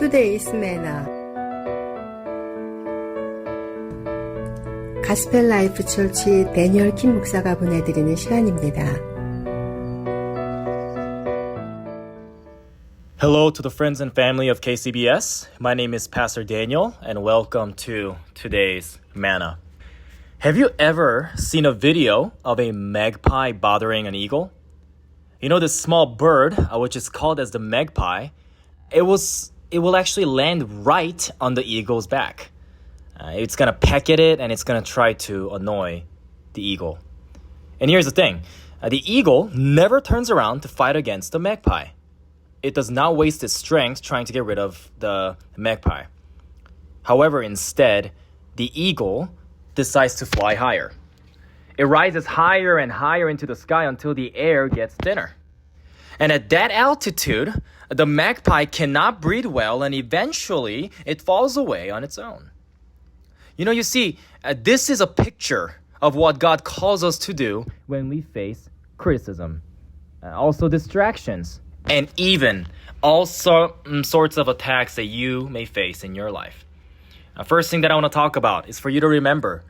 Today's Manna. 가스펠라이프 철치 데니얼 킴 목사가 보내드리는 시간입니다. Hello to the friends and family of KCBS. My name is Pastor Daniel, and welcome to today's Manna. Have you ever seen a video of a magpie bothering an eagle? You know, this small bird, which is called as the magpie, it will actually land right on the eagle's back. It's gonna peck at it, and it's gonna try to annoy the eagle. And here's the thing. The eagle never turns around to fight against the magpie. It does not waste its strength trying to get rid of the magpie. However, instead, the eagle decides to fly higher. It rises higher and higher into the sky until the air gets thinner. And at that altitude, the magpie cannot breathe well, and eventually it falls away on its own. You see, this is a picture of what God calls us to do when we face criticism, also distractions, and even all sorts of attacks that you may face in your life. First thing that I want to talk about is for you to remember,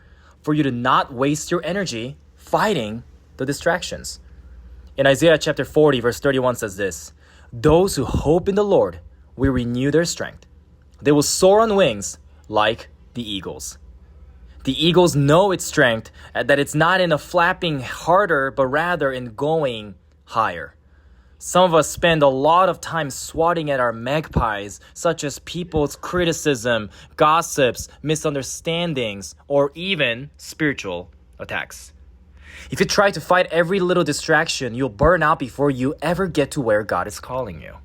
for you to not waste your energy fighting the distractions. In Isaiah chapter 40, verse 31 says this, "Those who hope in the Lord will renew their strength. They will soar on wings like the eagles." The eagles know its strength, that it's not in a flapping harder, but rather in going higher. Some of us spend a lot of time swatting at our magpies, such as people's criticism, gossips, misunderstandings, or even spiritual attacks. If you try to fight every little distraction, you'll burn out before you ever get to where God is calling you.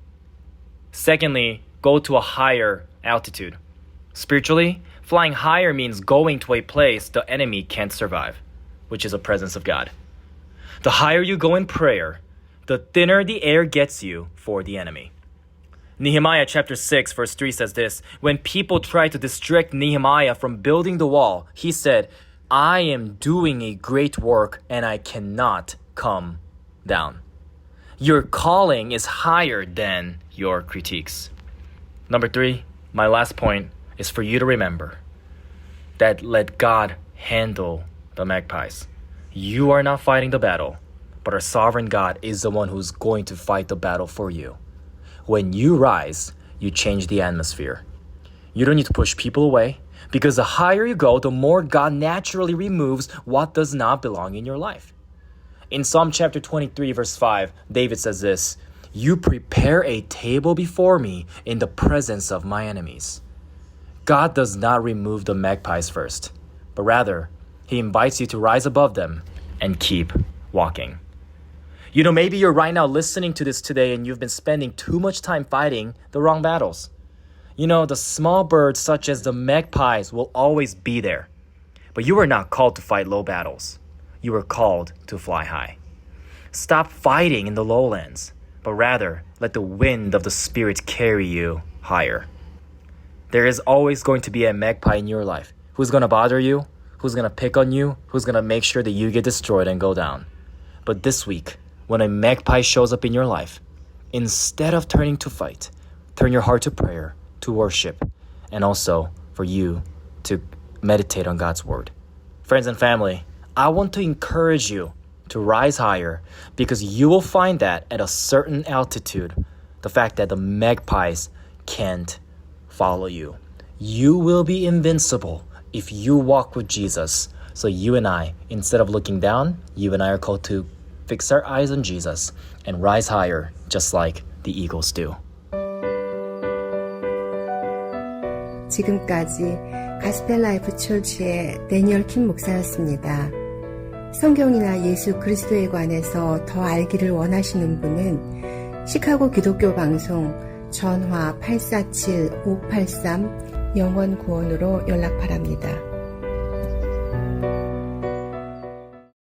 Secondly, go to a higher altitude. Spiritually, flying higher means going to a place the enemy can't survive, which is the presence of God. The higher you go in prayer, the thinner the air gets you for the enemy. Nehemiah chapter 6 verse 3 says this, "When people tried to distract Nehemiah from building the wall, he said, 'I am doing a great work and I cannot come down.'" Your calling is higher than your critiques. Number 3, my last point is for you to remember that let God handle the magpies. You are not fighting the battle, but our sovereign God is the one who's going to fight the battle for you. When you rise, you change the atmosphere. You don't need to push people away, because the higher you go, the more God naturally removes what does not belong in your life. In Psalm chapter 23, verse 5, David says this, "You prepare a table before me in the presence of my enemies." God does not remove the magpies first, but rather, He invites you to rise above them and keep walking. Maybe you're right now listening to this today and you've been spending too much time fighting the wrong battles. The small birds such as the magpies will always be there. But you were not called to fight low battles. You were called to fly high. Stop fighting in the lowlands, but rather let the wind of the Spirit carry you higher. There is always going to be a magpie in your life who's going to bother you, who's going to pick on you, who's going to make sure that you get destroyed and go down. But this week, when a magpie shows up in your life, instead of turning to fight, turn your heart to prayer, to worship, and also for you to meditate on God's word. Friends and family, I want to encourage you to rise higher, because you will find that at a certain altitude, the fact that the magpies can't follow you. You will be invincible if you walk with Jesus. So you and I, instead of looking down, you and I are called to fix our eyes on Jesus and rise higher just like the eagles do. 지금까지 가스펠라이프 철치의 데니얼 킴 목사였습니다. 성경이나 예수 그리스도에 관해서 더 알기를 원하시는 분은 시카고 기독교 방송 전화 847-583 영원 구원으로 연락 바랍니다.